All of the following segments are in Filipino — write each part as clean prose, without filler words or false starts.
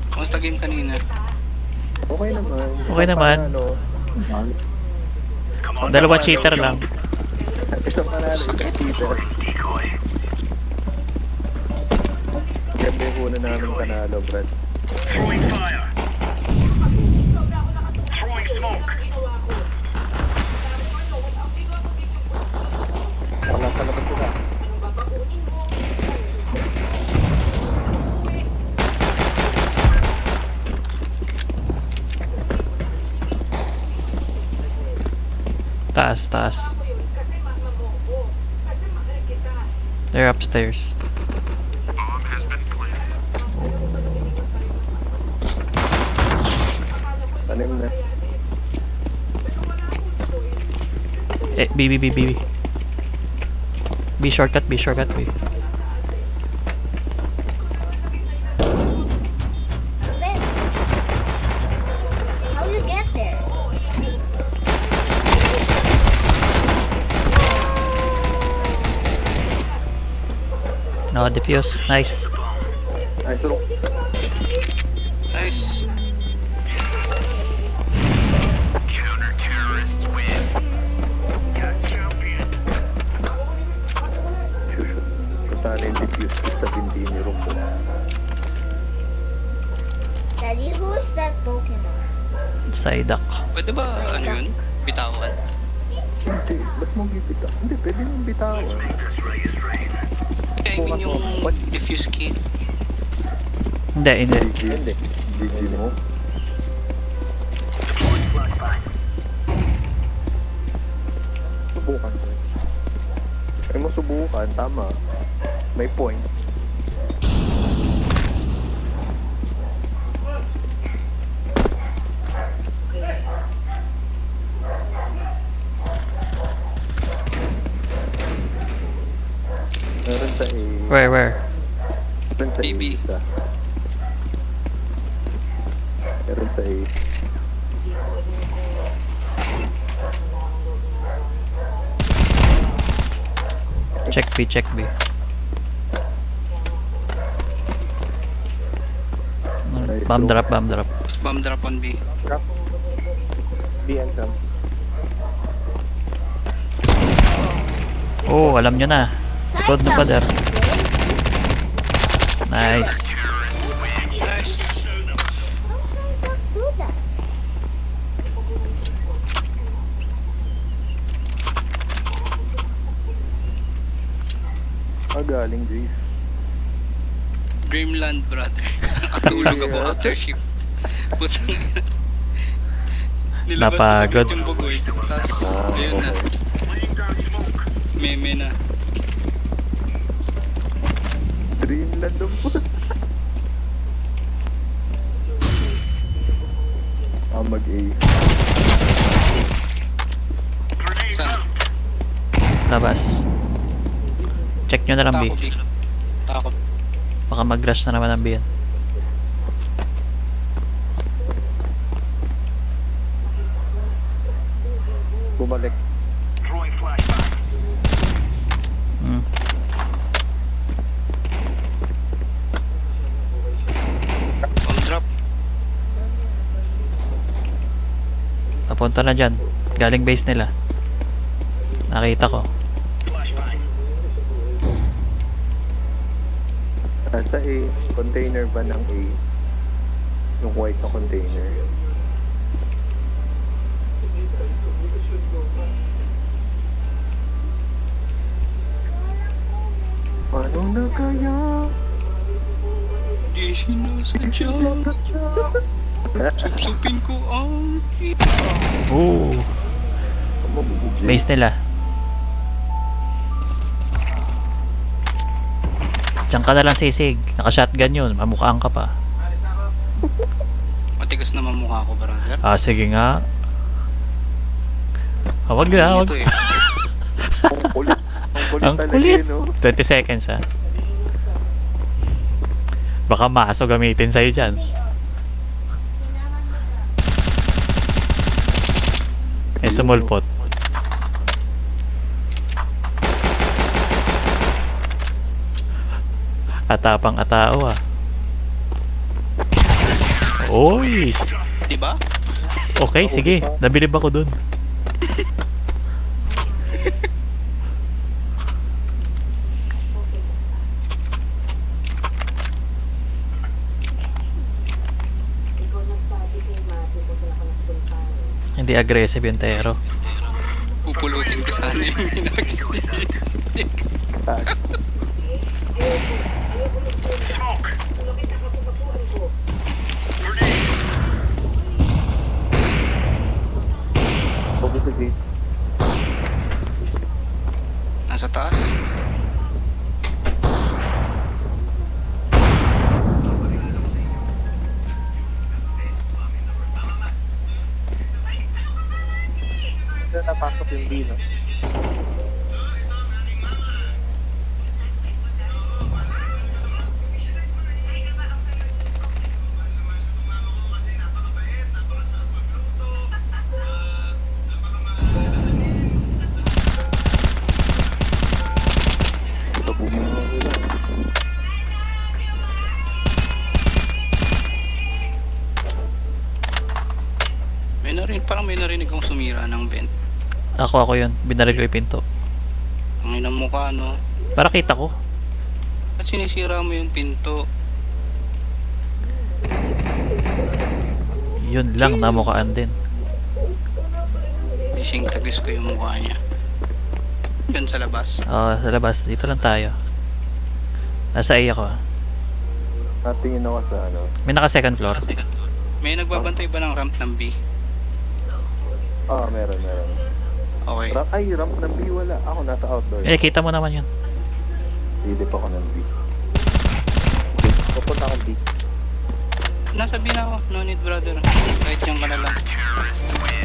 Kamusta game kanina? Okay naman. Okay naman. Dalawa cheater lang. Isang panalo, isang cheater. Ganda yung una namin panalo, Brad. Throwing fire. Throwing smoke. Wala sa labas sila. Taas, taas. They're upstairs. Bomb has been planted. Tanim na. Eh, B, B, B, B, B. B shortcut, B shortcut, B. Ben, how you get there? No, defuse. Nice. Ay, sulok. Nice. Counter-terrorists win. Got champion. Shoot. Kung saan yung diffuse sa binti ni Rumpo. Daddy, who's that Pokemon? Psyduck. Pwede ba ano yun? Bitawan? Hindi, ba't mo bibitaw? Hindi, pwede mong bitawan. This ray is rain. I mean yung diffuse kit. Hindi, hindi. Hindi. GG mo. Deploying flashbang. Subukan ko. Ay mo subukan, tama. May point. Meron sa A. Where? Meron sa A. BB. isa. Meron sa A. Check B, check B. Bomb drop, bomb drop. Bomb drop on B. Drop. B and come. Oh, alam nyo na. Code na pa there. Nice. Nice. Do that. Galing, Jace. Dreamland, brother. Nakatulog ako after shift. Putang ina. Nilabas ko sa Napagod. yung bugoy. Tapos, ayun na. Laying down smoke. Meme na. Dreamland ang po. Mag-A. Grenade Saan? out. Labas. Check nyo na lang B. Takot B. Takot. Baka mag-rush na naman ang B yan. Bumalik. Throwing flashbang. Bomb drop. Papunta na dyan. Galing base nila. Nakita ko. Flashbang. Sa A, container ba ng A? Yung white na container. Paano na kaya? Di sinasadya. Supsupin ko ang Oh, base nila. Diyan ka na lang sisig. Naka-shotgun yun. Mamukhaan ka pa. matigas naman mukha ko, brother. Ah, sige nga. Ah, wag na, Ano wag. ito eh. Ang kulit. Ang kulit Ang talaga kulit. eh, no? 20 seconds ha. Baka maso gamitin sa'yo dyan. Eh, sumulpot. Atapang atao ah. Oy! Diba? Okay, sige. Nabilib ako dun. Hindi aggressive yung Tero. Pupulutin ko sana yung ginagis ni Tag. Smoke. Open the gate. Nasa taas. Ito napasok yung B, no? Ito bumino nila. Parang may narinig akong sumira ng vent. Ako yun. Binaril ko yung pinto. Ang ina mo ka, no? Para kita ko. At sinisira mo yung pinto. Yun lang, namukaan din. Ising tagis ko yung mukha niya. Yun sa labas. Sa labas. Dito lang tayo. Nasa A ako. Natingin ako sa ano. May naka second floor. May nagbabantay ba ng ramp ng B? Meron. Okay. Ramp ng B wala. Ako nasa outdoor. Kita mo naman yun. Silip ako ng B. Pupunta akong B. Nasa B na ako. No need, brother. Kahit yung ka na lang.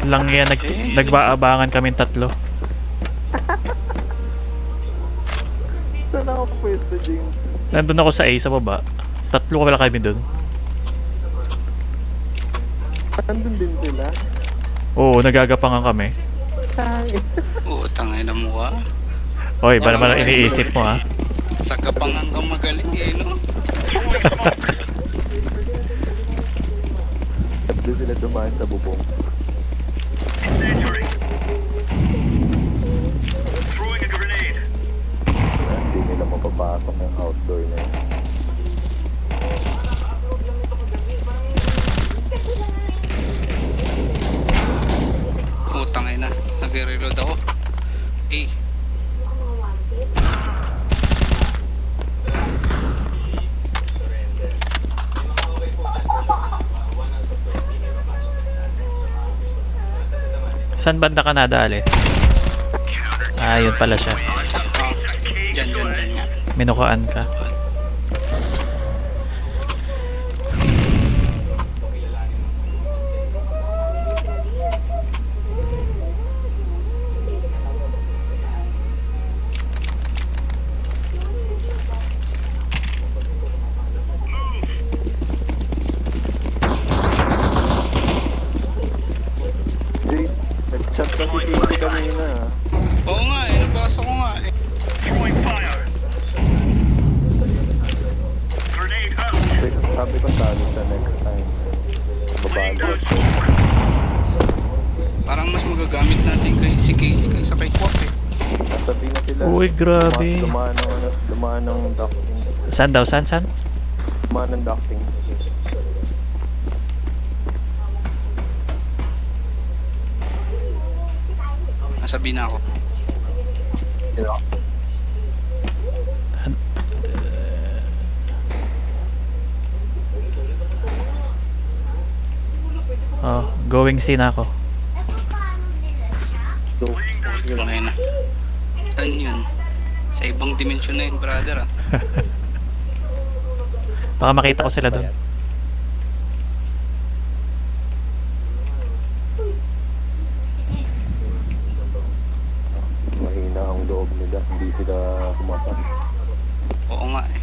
Lang yan, nagbaabangan kaming tatlo. Saan ako pwesto, James? Nandun ako sa A sa baba. Tatlo wala kami dun. Nandun din sila. Oo, nagagapangan kami. Oo, tangay na mo ka. Oy, ba naman ang iniisip mo ha? Sa kapangang kang magaling eh, no? Doon sila dumaan sa bubong. Incendiary. Throwing a grenade. Hindi nila mapapasok ng outdoor na yun. Oo, tangay na. Nag-reload ako. Eh, Saan banda ka nadali? Yun pala siya. dyan nga. Minukaan ka. James, nag-chat ka si Casey kanina. Oo nga eh, nabasa ko nga eh. Throwing fire. Grenade out. Sabi ko talo siya next time. Laying Babalo. down smoke. Parang mas magagamit natin si Casey kaysa kay Kwak eh. Nasabi na sila. Uy, grabe. Dumaan ng ducting. Saan daw? Saan? Dumaan ng ducting. Nasabi na ako. Going scene ako. So, Tangay na. Saan yun? Sa ibang dimensyon na yun, brother ah. Baka makita ko sila doon. mahina ang loob nila. Hindi sila kumapa. Oo nga eh.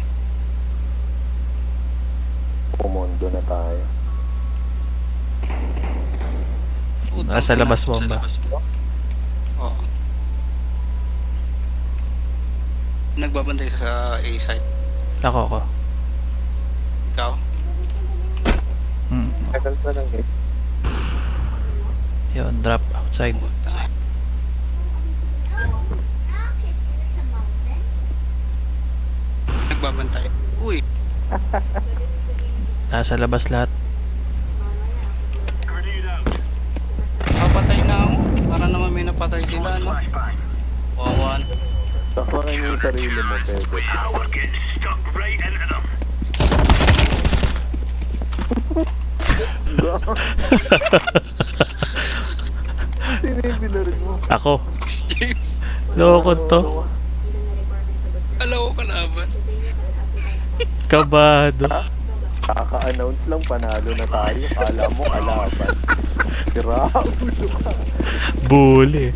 Kumondo na tayo. Utang Nasa ka labas na. bomba. Oo. Nagbabantay sa A site. Ako. Ikaw? Hmm. Ito na lang eh. Yun, drop outside. Nagbabantay. Uy, Nasa labas lahat. Grenade out. papatay na ako. Para naman may napatay sila, no? Flashbang. Wawan. Takpakan yung sarili mo, pwede. Power gets stuck right into them. Sino yung binarin mo? Ako. James, Loko to. alam ko kalaban. Kabado. Kaka-announce lang, panalo na tayo. Kala mo, kalaban. Sira, ulo ka. Bully.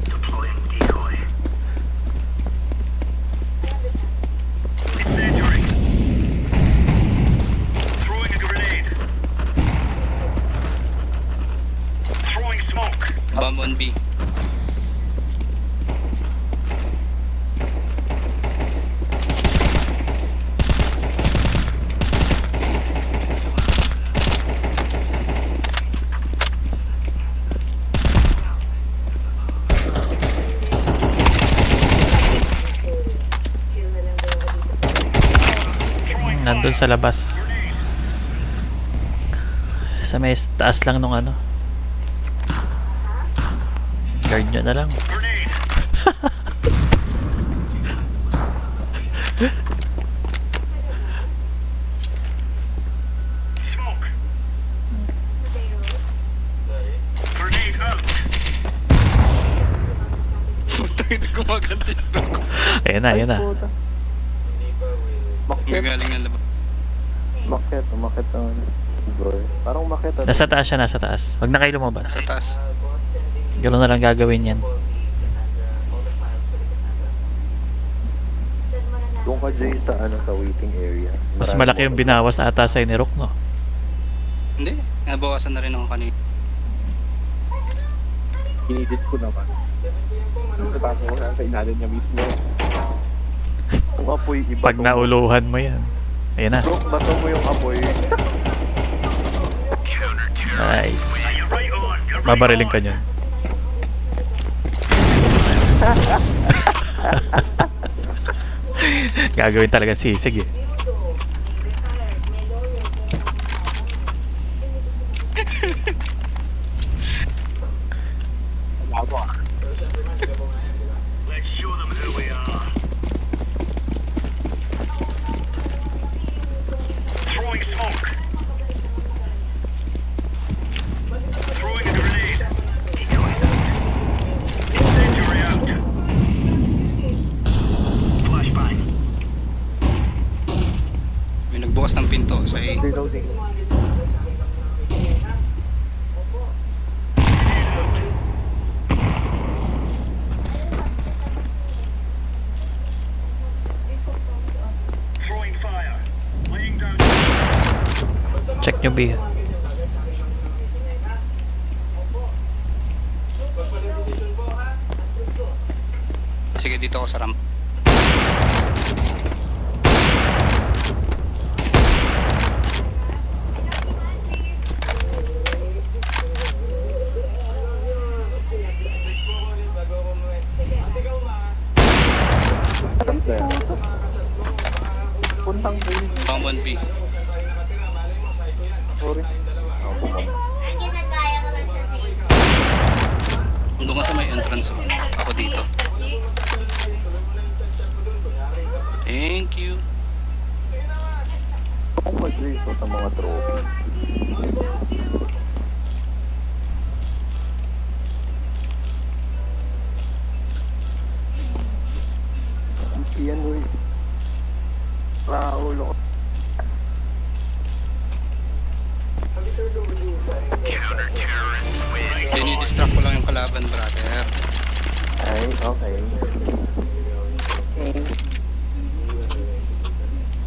Deploying decoy. Incendiary. Throwing a grenade. Throwing smoke. Bomb on B. Nandun sa labas. Sa may taas lang nung ano. Guard nyo na lang. Grenade. Smoke. Grenade out. Putang ina, gumaganti si Brock. Ayun na, ayun na. Puta. Makyat, Gagaling ng labas. makyat, umakyat ang ano. Bro, parang umakyat at Nasa taas siya, nasa taas. Huwag na kayo lumabas. Sa taas. Gano'n na lang gagawin yan. doon ka Jay sa ano sa waiting area. Mas malaki yung binawas ata sa ni Rock, no? Hindi, nabawasan na rin ako kanina. Inedit ko naman. Tapos ko sa ilalim niya mismo. Ang apoy iba. Pag nauluhan mo yan. Ayun na. Bro, bato mo yung apoy. Nice. You're right on. You're right Babariling on. ka niyan. Gagawin talaga sisig eh. Let's show them who we are. Throwing smoke. Throwing a grenade. Decoys out. Incendiary out. Flashbang. May nagbukas ng pinto sa A. Reloading. Throwing fire. Laying down. Check nyo B. Sige, dito ako sa ramp. Puntang kayo. Bomb on B. Sorry. Ako bumaba. Ang ginagaya ko lang sa save. Doon ka sa may entrance. Oh. Ako dito. Thank you. Ako mag-rate ko sa mga trophy. Iyan mo eh. Ulo ko. Dinidistract ko lang yung kalaban, brother. Ay, okay.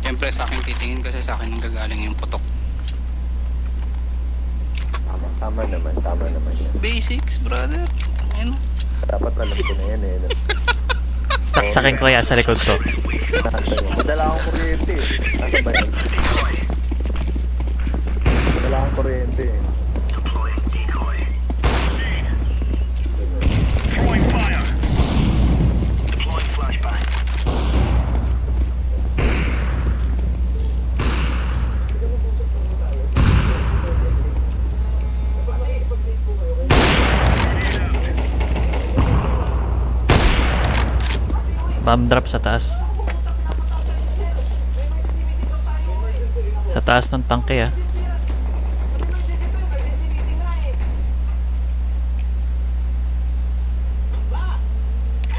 Siyempre sa akin titingin kasi sa akin nang gagaling yung putok. Tama naman yan. Basics, brother. Ayun. Dapat alam ko na yan eh. no? Saksakin ko kaya sa likod ko. Nasa yun. Madala akong kuryente eh. Nasa ba yan? Madala akong kuryente. Pump drop sa taas. Sa taas ng tangke ah.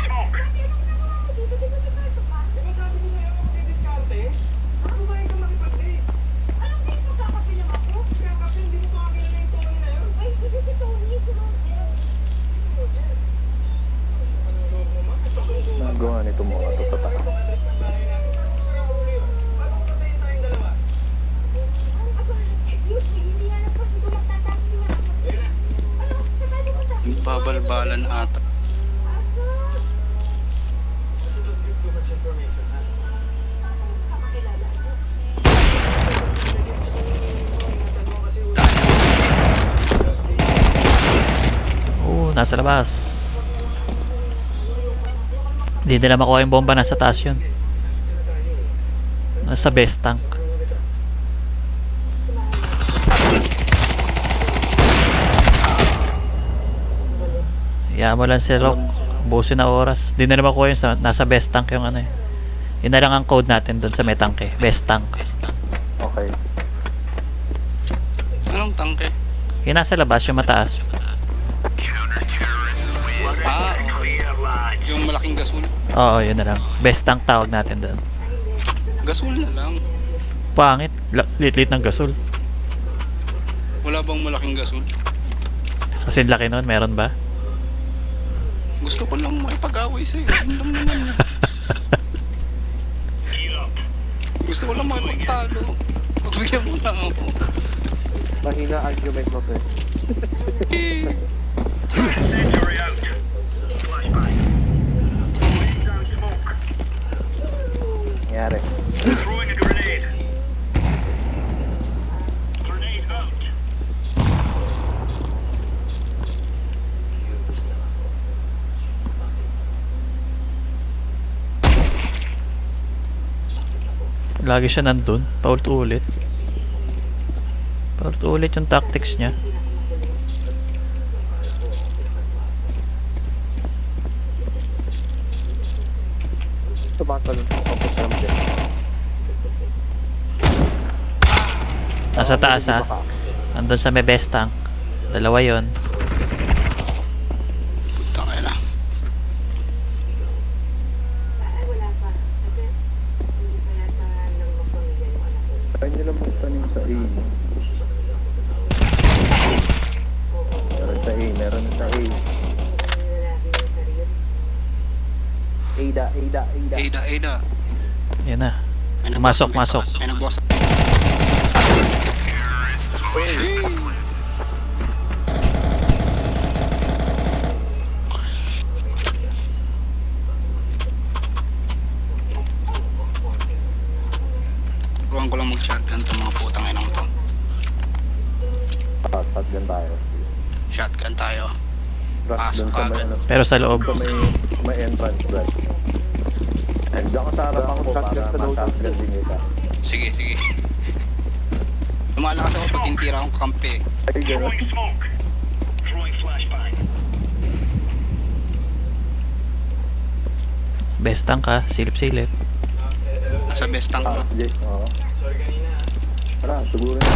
Smoke. Nagawa nito mga to sa taas. Babalbalan ata. Nasa labas. Hindi nila makuha yung bomba, nasa taas yun. Nasa best tank. Hayaan mo lang si Rock. Busin na oras. Hindi nila makuha yung nasa best tank yung ano eh. Yun na lang ang code natin doon sa may tank eh. Best tank. Okay. Anong tangke? Yung nasa labas, yung mataas. Ah, okay. Yung malaking gasol. Oo, yun na lang. Best tank tawag natin doon. Gasol na lang. Pangit. Lit-lit ng gasol. Wala bang malaking gasol? Kasi laki nun, meron ba? Gusto ko lang makipag-away sa'yo. Yun lang naman yun. Gusto ko lang makipagtalo. Pagbigyan mo lang ako. Mahina argument mo to. Incendiary out. Flashbang. Laying down smoke. Nangyari. Throwing a grenade. Grenade out. Lagi siya nandun. Paulit-ulit. Paulit-ulit yung tactics niya. Tumatalon ako kapag naman din. Nasa taas ha. Nandun sa may best tank. Dalawa yon. Tangay na. Kaya nyo lang magtanim sa A. Meron sa A, meron sa A. Ada. Ada. Yan na. Ay, Masok, nagbukas- masok. Ay, nagbukas. Turuan ko lang mag-shotgun to mga putang inang to. Shotgun tayo. Shotgun tayo. Rush Pasok dun sa may agad. ano. Pero sa loob. Sa may entrance right. And diyan ka sa harapan ko para ma-shotgun din kita. Sige. Lumalakas ako pag tintira akong kampi. Ay, gano'n. Throwing smoke. Throwing flashbang. Best tank ha. Silip-silip. Nasa best tank Ah, na. sige. Oo. Tara, siguro na.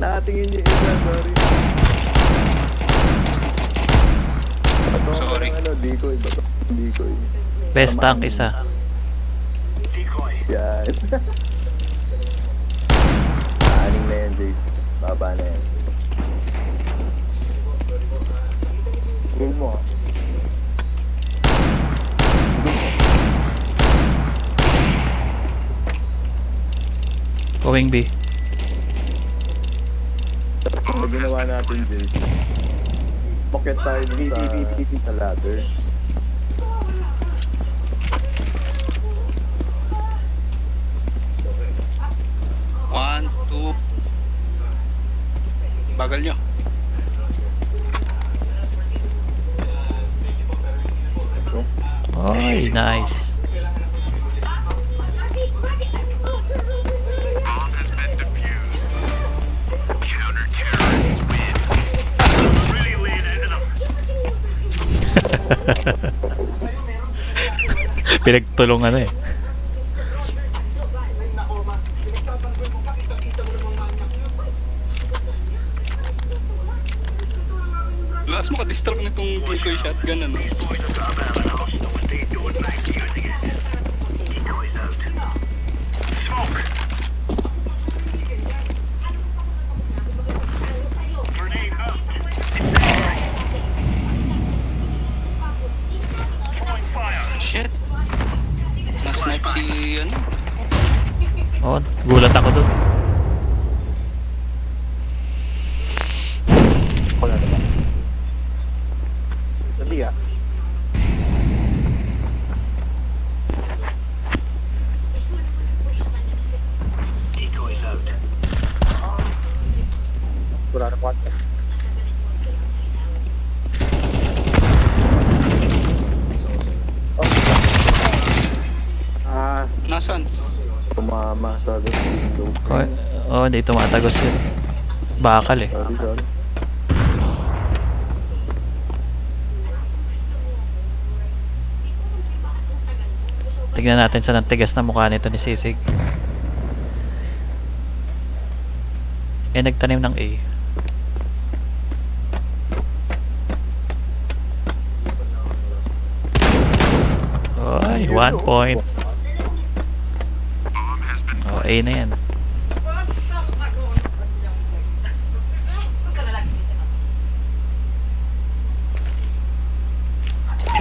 Nakatingin niyo isa, sorry. Sorry. Ano, decoy. Best tank isa. Decoy. Yan. Aning na yan, Jace. Baba na yan. Roll mo. Going B. Ano ginawa natin, Jace? Pocket tayo dun sa ladder. One, two. Bagal nyo. Oy, nice. Pinagtulungan eh. Lakas mo ka-distract nitong decoy shotgun, ano? Smoke. Grenade out. Throwing fire. Shit! Na-snipe si, ano? Oo, gulat ako dun. Wala na ba? Sabi ah. Decoys out. Wala na kwanta. Oh. Ah, Nasaan? tumama sa window. Oo, hindi tumatagos yun. Bakal eh. Sorry, sorry. Tignan natin sa nantigas na mukha nito ni Sisig. Eh, nagtanim ng A. Oy, 1 point. Oh, A na yan.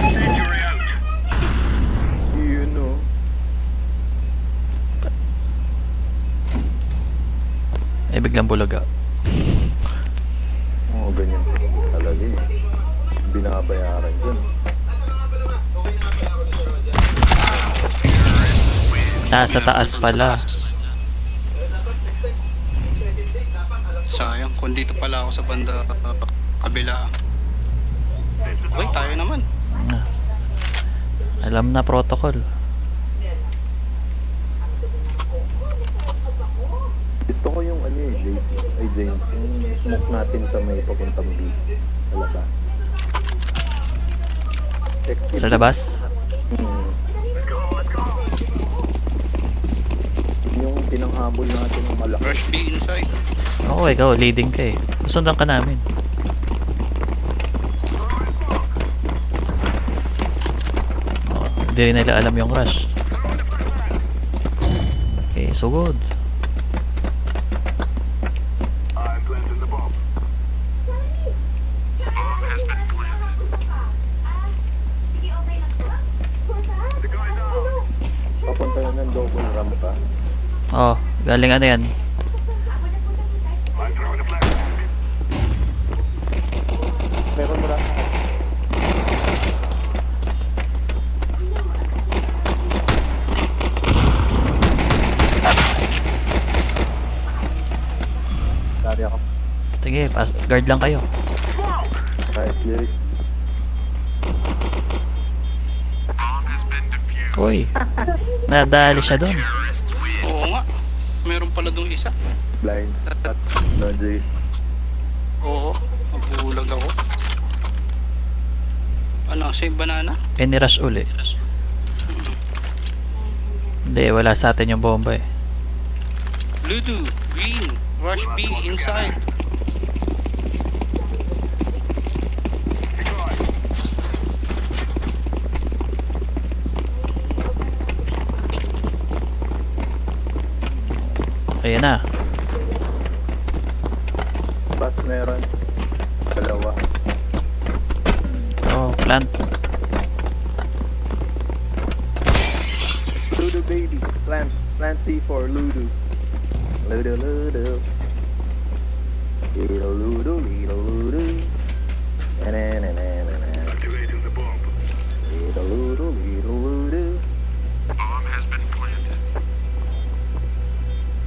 Incendiary out. You know. Eh, biglang bulaga. Oo, ganyan. Talaga eh. Binabayaran dyan. Nasa taas pala. Sayang, kung dito pala ako sa banda kabila. Okay, tayo naman. Alam na protocol. Gusto ko yung ano eh, James. Yung smoke natin sa may papuntang B. Wala ba? Check it. Sa labas? Yung pinanghabol natin ng malaki. Rush B inside. Oo, ikaw, leading ka eh. Sundan ka namin. Oh, hindi rin nila alam yung rush. Okay, so good. I'm planting the bomb. Bomb has been planted. The guy's out. Papunta na ng double ramp ka. Oh, galing ano yan? I'm throwing a flashbang. Meron mo lang. Dari ako. Sige, guard lang kayo. Right, Jerry. Uy, nadali siya doon. Oo nga. Meron pala dong isa. Blind. No, Jerry. Oo, mabulag ako. Ano, save banana? Eh, nirush uli. Hindi, wala sa atin yung bomba eh. Ludo, green, rush B inside. Ayan na. Bus meron. Dalawa. Oh, plant. Ludo baby. Plant C4. Ludo. Ludo, Ludo. Little Ludo, little Ludo. Na-na-na-na-na-na. Activating the bomb. Little Ludo, little Ludo. Bomb has been planted.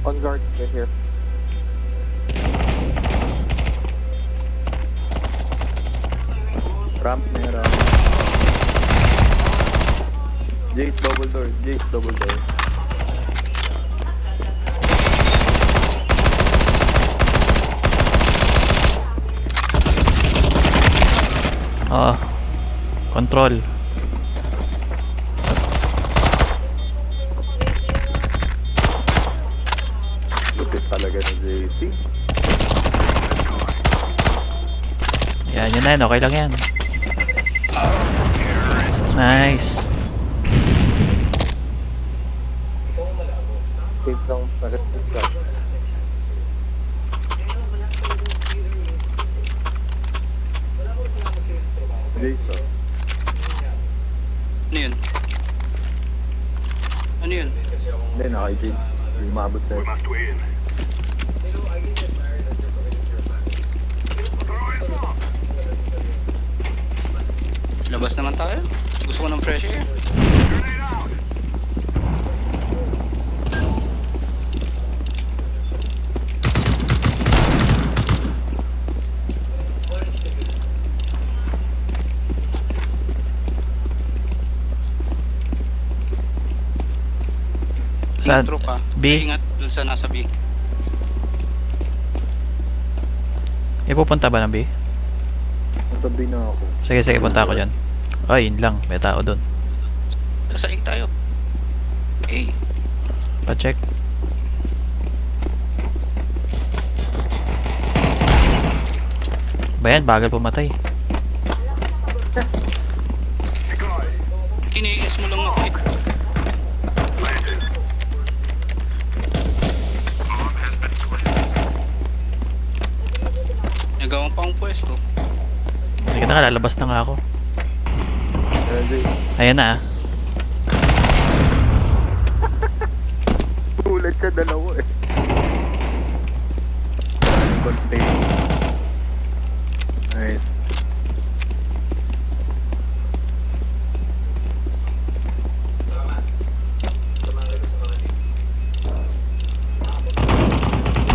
On guard, right here. Ramp meron. Jace double door. Jace double door. Oh, Control. Lupit talaga ni JC. Yan, yun na yan. Okay lang yan. Nice. Safe lang, nag-resist ka. Jason. Ano yun? Ano yun? Hindi, naka-Jason. Hindi umabot We sa'yo. must win. Labas naman tayo. Gusto ko ng fresh air. Saan? Intro ka. B? Ay, ingat dun sa nasa B. Ipupunta ba ng B? Nasabi na ako. Sige, sige, punta ako dyan. Ay, yun lang. May tao dun. Sa A tayo. A. Pa-check. Ba yan? Bagal pumatay. Kiniis mo lang ako eh. Planted. Bomb has been planted. Nagawang pa ang pwesto. Sige na nga, lalabas na nga ako. Ayan na ah. Ulat siya dalawa eh. Contain. Nice.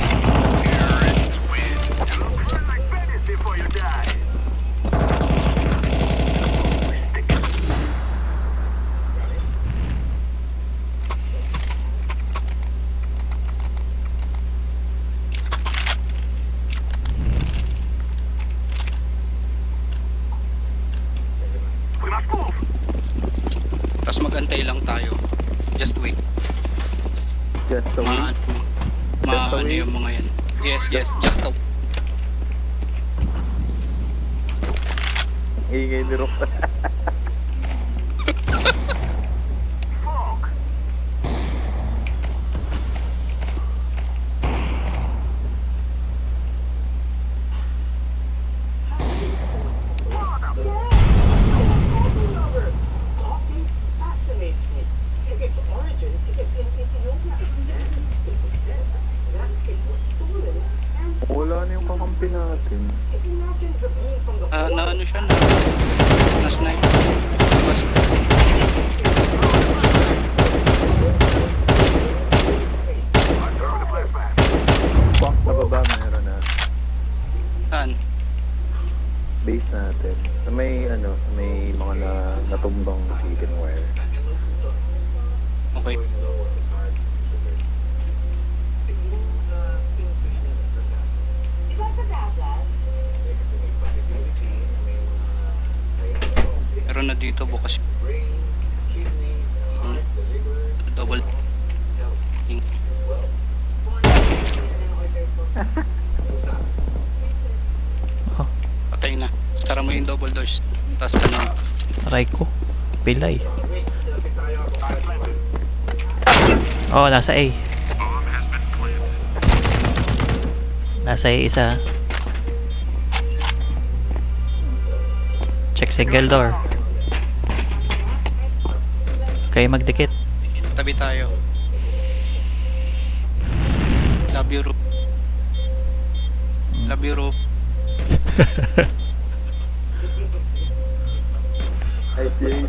Terrorists win. Run like bandits before you die. We must move. Tapos magantay lang tayo. Just wait. Just a wait. Ano yung mga yan. Yes, yes. Just a Ingay ni Rock. Fog. Wala na yung kakampi natin. na ano siya na snipe. Bas. I'm throwing a flashbang. Box sa baba meron na. Saan? Base natin. Sa may ano, sa may mga natumbang chicken wire. Okay. Meron na dito bukas. Double. Oh, Patay na. Sara mo yung double doors. Tapos tanong. aray ko. Pilay. Oh, nasa A. Bomb has been planted. Nasa A isa. Check single door. Kayo magdikit. Tabi tayo. Love you, Ru. Love you, Ru. Hi, Jay.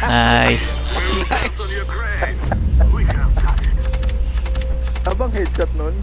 Nice. On your grave. We have got it. Habang headshot nun,